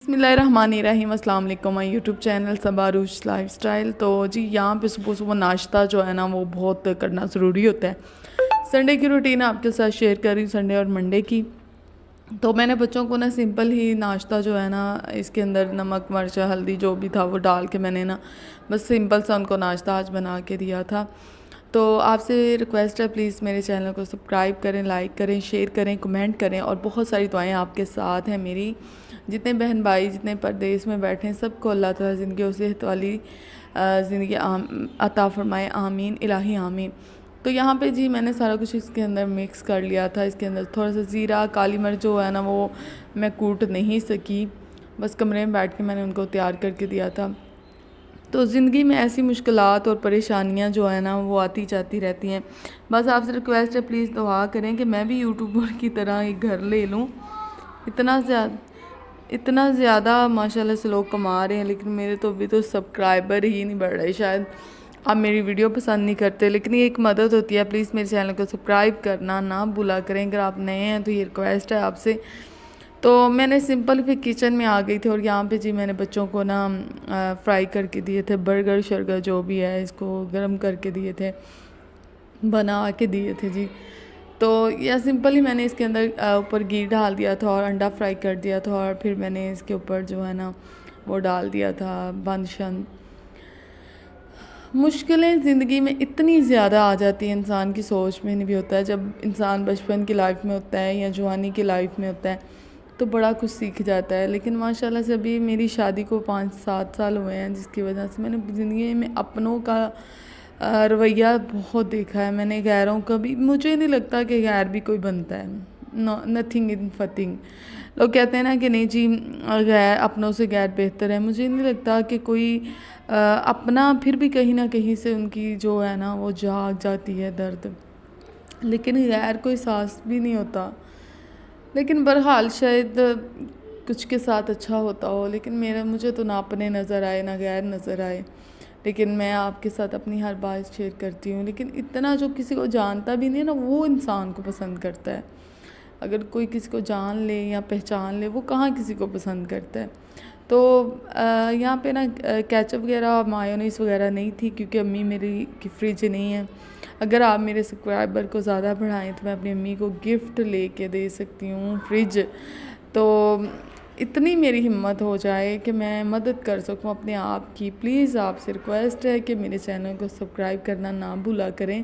बिस्मिल्लाहिर्रहमानिर्रहीम अस्सलाम वालेकुम माय यूट्यूब चैनल सबारूश लाइफस्टाइल। तो जी यहाँ पे सुबह सुबह नाश्ता जो है ना वो बहुत करना ज़रूरी होता है। संडे की रूटीन आपके साथ शेयर कर रही हूँ, संडे और मंडे की। तो मैंने बच्चों को ना सिंपल ही नाश्ता जो है ना इसके अंदर नमक मिर्च हल्दी जो भी था वो डाल के मैंने ना बस सिंपल सा उनको नाश्ता आज बना के दिया था। तो आपसे रिक्वेस्ट है प्लीज़ मेरे चैनल को सब्सक्राइब करें, लाइक करें, शेयर करें, कमेंट करें और बहुत सारी दुआएं आपके साथ हैं मेरी। जितने बहन भाई जितने परदेश में बैठे हैं सबको अल्लाह ताला ज़िंदगी और सेहत वाली ज़िंदगी अता फ़रमाए, आमीन इलाही आमीन। तो यहाँ पे जी मैंने सारा कुछ इसके अंदर मिक्स कर लिया था। इसके अंदर थोड़ा सा ज़ीरा काली मिर्च जो है ना वो मैं कूट नहीं सकी, बस कमरे में बैठ के मैंने उनको तैयार करके दिया था। तो ज़िंदगी में ऐसी मुश्किलात और परेशानियाँ जो है ना वो आती जाती रहती हैं। बस आपसे रिक्वेस्ट है प्लीज़ दुआ करें कि मैं भी यूट्यूबर की तरह एक घर ले लूँ। इतना ज़्यादा माशाल्लाह से लोग कमा रहे हैं, लेकिन मेरे तो अभी तो सब्सक्राइबर ही नहीं बढ़ रहे। शायद आप मेरी वीडियो पसंद नहीं करते, लेकिन ये एक मदद होती है। प्लीज़ मेरे चैनल को सब्सक्राइब करना ना भूला करें। अगर आप नए हैं तो ये रिक्वेस्ट है आपसे। तो मैंने सिंपल फिर किचन में आ गई थी और यहाँ पे जी मैंने बच्चों को ना फ्राई करके दिए थे, बर्गर शर्गर जो भी है इसको गर्म करके दिए थे, बना के दिए थे जी। तो यह सिंपल ही मैंने इसके अंदर ऊपर घी डाल दिया था और अंडा फ्राई कर दिया था और फिर मैंने इसके ऊपर जो है ना वो डाल दिया था बंद शन। मुश्किलें ज़िंदगी में इतनी ज़्यादा आ जाती हैं, इंसान की सोच में नहीं भी होता है। जब इंसान बचपन की लाइफ में होता है या जवानी की लाइफ में होता है तो बड़ा कुछ सीख जाता है। लेकिन माशाल्लाह से अभी मेरी शादी को 5-7 साल हुए हैं, जिसकी वजह से मैंने ज़िंदगी में अपनों का रवैया बहुत देखा है। मैंने गैरों का भी, मुझे नहीं लगता कि गैर भी कोई बनता है। नथिंग इन फथिंग। लोग कहते हैं ना कि नहीं जी गैर अपनों से गैर बेहतर है। मुझे नहीं लगता कि कोई अपना फिर भी कहीं ना कहीं से उनकी जो है ना वो जाग जाती है दर्द, लेकिन गैर कोई एहसास भी नहीं होता। लेकिन बहरहाल शायद कुछ के साथ अच्छा होता हो, लेकिन मुझे तो ना अपने नज़र आए ना गैर नज़र आए। लेकिन मैं आपके साथ अपनी हर बात शेयर करती हूँ। लेकिन इतना जो किसी को जानता भी नहीं है ना वो इंसान को पसंद करता है। अगर कोई किसी को जान ले या पहचान ले वो कहाँ किसी को पसंद करता है। तो यहाँ पे ना केचप वगैरह मायोनीस वगैरह नहीं थी, क्योंकि अम्मी मेरी की फ्रिज नहीं है। अगर आप मेरे सब्सक्राइबर को ज़्यादा बढ़ाएं तो मैं अपनी अम्मी को गिफ्ट लेके दे सकती हूँ फ्रिज। तो इतनी मेरी हिम्मत हो जाए कि मैं मदद कर सकूँ अपने आप की। प्लीज़ आपसे रिक्वेस्ट है कि मेरे चैनल को सब्सक्राइब करना ना भूला करें।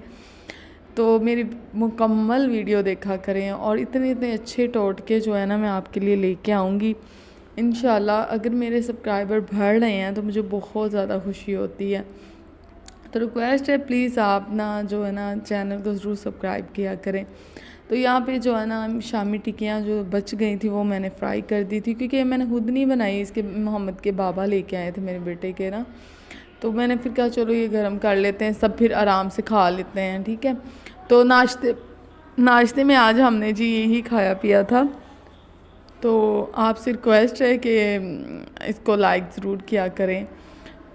तो मेरी मुकम्मल वीडियो देखा करें और इतने इतने अच्छे टोटके जो है ना मैं आपके लिए लेके आऊँगी इंशाल्लाह। अगर मेरे सब्सक्राइबर बढ़ रहे हैं तो मुझे बहुत ज़्यादा खुशी होती है। तो रिक्वेस्ट है प्लीज़ आप ना जो है ना चैनल को ज़रूर सब्सक्राइब किया करें। तो यहाँ पे जो है ना शामी टिक्कियाँ जो बच गई थी वो मैंने फ्राई कर दी थी, क्योंकि मैंने खुद नहीं बनाई, इसके मोहम्मद के बाबा लेके आए थे मेरे बेटे के ना। तो मैंने फिर कहा चलो ये गर्म कर लेते हैं, सब फिर आराम से खा लेते हैं, ठीक है। तो नाश्ते में आज हमने जी यही खाया पिया था। तो आपसे रिक्वेस्ट है कि इसको लाइक ज़रूर किया करें।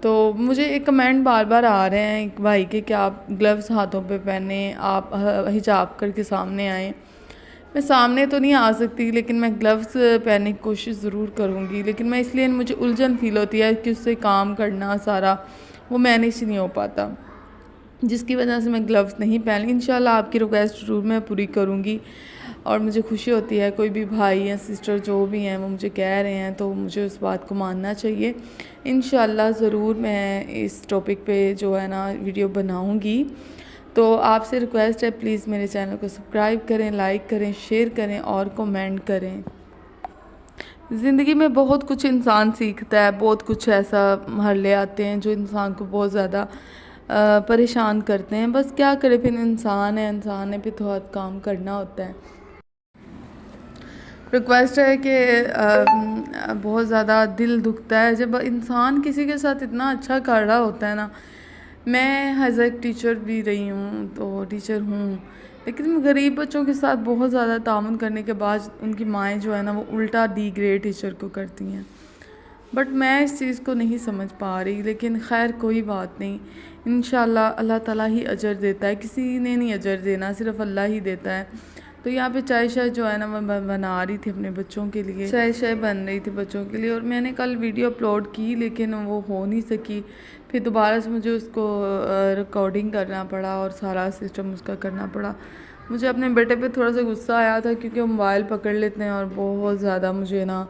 तो मुझे एक कमेंट बार बार आ रहे हैं एक भाई के कि आप ग्लव्स हाथों पे पहने, आप हिजाब करके सामने आएँ। मैं सामने तो नहीं आ सकती, लेकिन मैं ग्लव्स पहनने की कोशिश ज़रूर करूँगी। लेकिन मैं इसलिए मुझे उलझन फ़ील होती है कि उससे काम करना सारा वो मैनेज नहीं हो पाता, जिसकी वजह से मैं ग्लव्स नहीं पहन ली। इंशाल्लाह आपकी रिक्वेस्ट ज़रूर मैं पूरी करूँगी। और मुझे खुशी होती है कोई भी भाई या सिस्टर जो भी हैं वो मुझे कह रहे हैं तो मुझे उस बात को मानना चाहिए। इंशाल्लाह ज़रूर मैं इस टॉपिक पे जो है ना वीडियो बनाऊँगी। तो आपसे रिक्वेस्ट है प्लीज़ मेरे चैनल को सब्सक्राइब करें, लाइक करें, शेयर करें और कमेंट करें। ज़िंदगी में बहुत कुछ इंसान सीखता है, बहुत कुछ ऐसा मरहले आते हैं जो इंसान को बहुत ज़्यादा परेशान करते हैं। बस क्या करे, फिर इंसान है फिर थोड़ा काम करना होता है। रिक्वेस्ट है कि बहुत ज़्यादा दिल दुखता है जब इंसान किसी के साथ इतना अच्छा कर रहा होता है ना। मैं एज ए टीचर भी रही हूँ, तो टीचर हूँ, लेकिन गरीब बच्चों के साथ बहुत ज़्यादा ताउन करने के बाद उनकी माएँ जो है ना वो उल्टा डिग्रेड टीचर को करती हैं। बट मैं इस चीज़ को नहीं समझ पा रही, लेकिन खैर कोई बात नहीं। इंशाल्लाह अल्लाह ताला ही अजर देता है, किसी ने नहीं अजर देना, सिर्फ अल्लाह ही देता है। तो यहाँ पे चाय शाय जो है ना मैं बना रही थी अपने बच्चों के लिए, चाय शाय बन रही थी बच्चों के लिए। और मैंने कल वीडियो अपलोड की लेकिन वो हो नहीं सकी, फिर दोबारा से मुझे उसको रिकॉर्डिंग करना पड़ा और सारा सिस्टम उसका करना पड़ा। मुझे अपने बेटे पे थोड़ा सा गुस्सा आया था क्योंकि वो मोबाइल पकड़ लेते हैं और बहुत ज़्यादा मुझे ना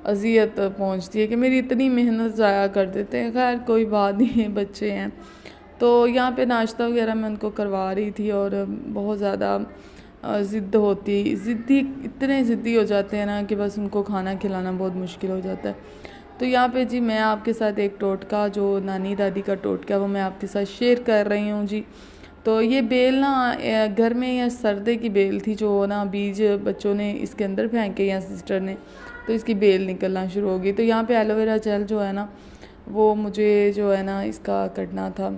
अज़ियत पहुंचती है कि मेरी इतनी मेहनत ज़ाया कर देते हैं। खैर कोई बात नहीं है, बच्चे हैं। तो यहाँ पे नाश्ता वगैरह मैं उनको करवा रही थी और बहुत ज़्यादा ज़िद्दी इतने ज़िद्दी हो जाते हैं ना कि बस उनको खाना खिलाना बहुत मुश्किल हो जाता है। तो यहाँ पे जी मैं आपके साथ एक टोटका, जो नानी दादी का टोटका, वो मैं आपके साथ शेयर कर रही हूँ जी। तो ये बेल ना घर में या सर्दे की बेल थी, जो ना बीज बच्चों ने इसके अंदर फेंके या सिस्टर ने, तो इसकी बेल निकलना शुरू हो गई। तो यहाँ पे एलोवेरा जेल जो है ना वो मुझे जो है ना इसका करना था,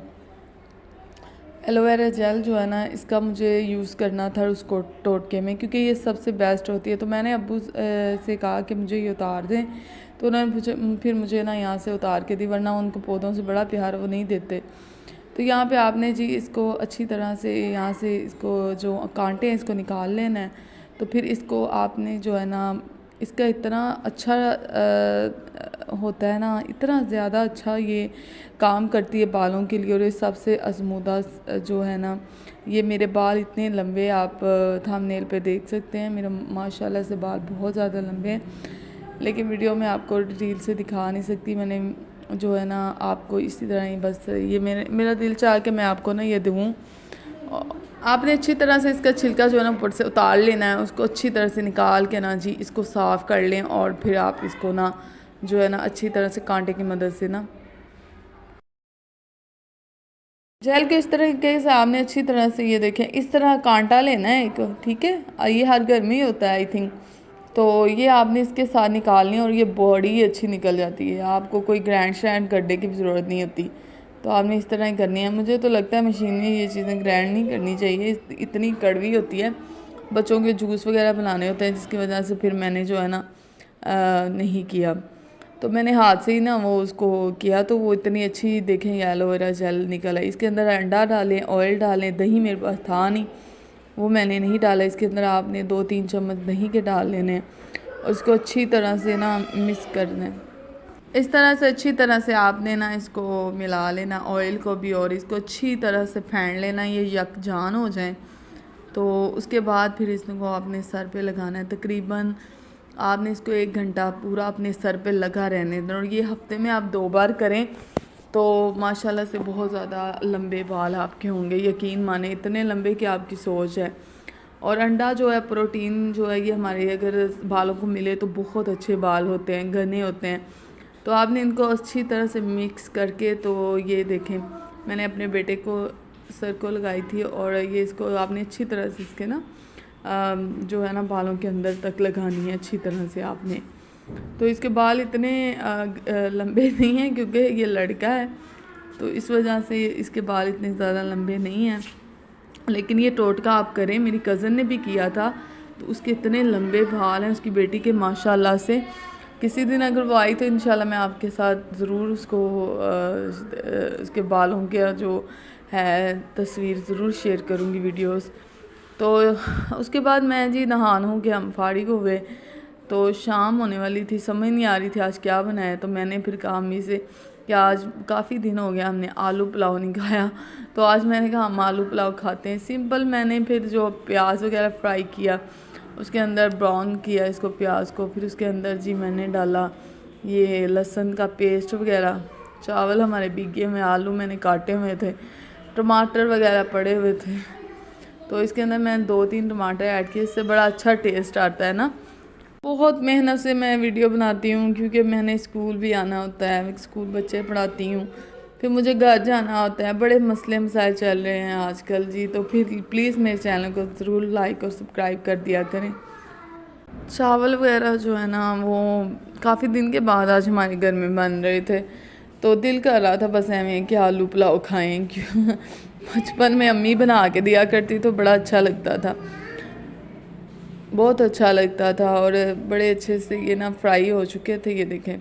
एलोवेरा जेल जो है ना इसका मुझे यूज़ करना था उसको टोटके में, क्योंकि ये सबसे बेस्ट होती है। तो मैंने अब्बू से कहा कि मुझे ये उतार दें, तो उन्होंने फिर मुझे ना यहाँ से उतार के दी, वरना उनको पौधों से बड़ा प्यार वो नहीं देते। तो यहाँ पे आपने जी इसको अच्छी तरह से यहाँ से इसको जो कांटे हैं इसको निकाल लेना है। तो फिर इसको आपने जो है ना इसका इतना अच्छा होता है ना, इतना ज़्यादा अच्छा ये काम करती है बालों के लिए। और ये सबसे अजमूदा जो है ना, ये मेरे बाल इतने लंबे, आप थंबनेल पे देख सकते हैं मेरे माशाल्लाह से बाल बहुत ज़्यादा लंबे हैं, लेकिन वीडियो में आपको डिटेल से दिखा नहीं सकती। मैंने जो है ना आपको इसी तरह ही बस ये मेरा दिल चाह के मैं आपको ना ये दूँ। आपने अच्छी तरह से इसका छिलका जो है ना ऊपर से उतार लेना है, उसको अच्छी तरह से निकाल के ना जी इसको साफ़ कर लें। और फिर आप इसको ना जो है ना अच्छी तरह से कांटे की मदद से ना जेल के इस तरीके से आपने अच्छी तरह से ये देखें इस तरह कांटा लेना है एक, ठीक है। ये हर घर में ही होता है आई थिंक। तो ये आपने इसके साथ निकालनी है और ये बॉडी अच्छी निकल जाती है, आपको कोई ग्रैंड श्रैंड करने की ज़रूरत नहीं होती। तो आपने इस तरह ही करनी है। मुझे तो लगता है मशीन में ये चीज़ें ग्रैंड नहीं करनी चाहिए, इतनी कड़वी होती है। बच्चों के जूस वगैरह बनाने होते हैं, जिसकी वजह से फिर मैंने जो है ना नहीं किया। तो मैंने हाथ से ही ना वो उसको किया, तो वो इतनी अच्छी देखें एलोवेरा जेल निकल आई। इसके अंदर अंडा डालें, ऑयल डालें, दही मेरे पास था नहीं, वो मैंने नहीं डाला। इसके अंदर आपने 2-3 चम्मच दही के डाल लेने और उसको अच्छी तरह से ना मिक्स करना है। इस तरह से अच्छी तरह से आपने ना इसको मिला लेना, ऑयल को भी, और इसको अच्छी तरह से फेंट लेना, ये यकजान हो जाए। तो उसके बाद फिर इसको आपने सर पे लगाना है। तकरीबन आपने इसको 1 घंटा पूरा अपने सर पे लगा रहने देना। और ये हफ्ते में आप 2 बार करें तो माशाल्लाह से बहुत ज़्यादा लंबे बाल आपके होंगे, यकीन माने इतने लंबे कि आपकी सोच है। और अंडा जो है, प्रोटीन जो है, ये हमारे अगर बालों को मिले तो बहुत अच्छे बाल होते हैं, घने होते हैं। तो आपने इनको अच्छी तरह से मिक्स करके, तो ये देखें मैंने अपने बेटे को सर को लगाई थी और ये इसको आपने अच्छी तरह से इसके ना जो है ना बालों के अंदर तक लगानी है अच्छी तरह से आपने। तो इसके बाल इतने लंबे नहीं हैं क्योंकि ये लड़का है, तो इस वजह से इसके बाल इतने ज़्यादा लंबे नहीं हैं। लेकिन ये टोटका आप करें, मेरी कज़न ने भी किया था, तो उसके इतने लंबे बाल हैं उसकी बेटी के माशाल्लाह से। किसी दिन अगर वो आई तो इंशाल्लाह मैं आपके साथ ज़रूर उसको उसके बालों के जो है तस्वीर ज़रूर शेयर करूँगी, वीडियोस। तो उसके बाद मैं जी नहा नहू के हम फारिग हुए, तो शाम होने वाली थी, समझ नहीं आ रही थी आज क्या बनाया। तो मैंने फिर कहा अम्मी से कि आज काफ़ी दिन हो गया हमने आलू पुलाव नहीं खाया, तो आज मैंने कहा हम आलू पुलाव खाते हैं सिंपल। मैंने फिर जो प्याज वगैरह फ्राई किया, उसके अंदर ब्राउन किया इसको प्याज को, फिर उसके अंदर जी मैंने डाला ये लहसुन का पेस्ट वगैरह। चावल हमारे भीगे हुए, आलू मैंने काटे हुए थे, टमाटर वगैरह पड़े हुए थे, तो इसके अंदर मैंने 2-3 टमाटर ऐड किए, इससे बड़ा अच्छा टेस्ट आता है ना। बहुत मेहनत से मैं वीडियो बनाती हूँ क्योंकि मैंने स्कूल भी आना होता है, मैं स्कूल बच्चे पढ़ाती हूँ, फिर मुझे घर जाना होता है, बड़े मसले मसाइल चल रहे हैं आजकल जी। तो फिर प्लीज़ मेरे चैनल को ज़रूर लाइक और सब्सक्राइब कर दिया करें। चावल वगैरह जो है ना वो काफ़ी दिन के बाद आज हमारे घर में बन रहे थे, तो दिल कर रहा था बस ऐਵੇਂ कि आलू पुलाव खाएं। क्यों बचपन में अम्मी बना के दिया करती तो बड़ा अच्छा लगता था, बहुत अच्छा लगता था। और बड़े अच्छे से ये ना फ्राई हो चुके थे, ये देखें।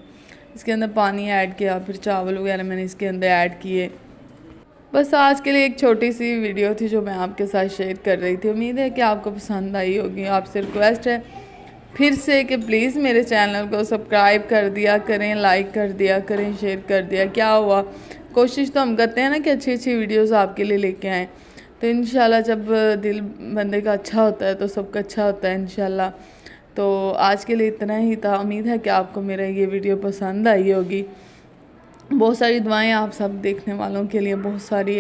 इसके अंदर पानी ऐड किया, फिर चावल वगैरह मैंने इसके अंदर ऐड किए। बस आज के लिए एक छोटी सी वीडियो थी जो मैं आपके साथ शेयर कर रही थी। उम्मीद है कि आपको पसंद आई होगी। आपसे रिक्वेस्ट है फिर से कि प्लीज़ मेरे चैनल को सब्सक्राइब कर दिया करें, लाइक कर दिया करें, शेयर कर दिया। क्या हुआ, कोशिश तो हम करते हैं ना कि अच्छी अच्छी वीडियोस आपके लिए लेके आएँ। तो इंशाल्लाह जब दिल बंदे का अच्छा होता है तो सबका अच्छा होता है इंशाल्लाह। तो आज के लिए इतना ही था। उम्मीद है कि आपको मेरा ये वीडियो पसंद आई होगी। बहुत सारी दुआएं आप सब देखने वालों के लिए, बहुत सारी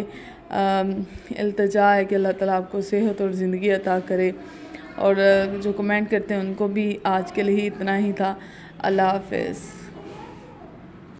इल्तिजा है कि अल्लाह ताला आपको सेहत और ज़िंदगी अता करे। और जो कमेंट करते हैं उनको भी आज के लिए इतना ही था। अल्लाह हाफ़िज़।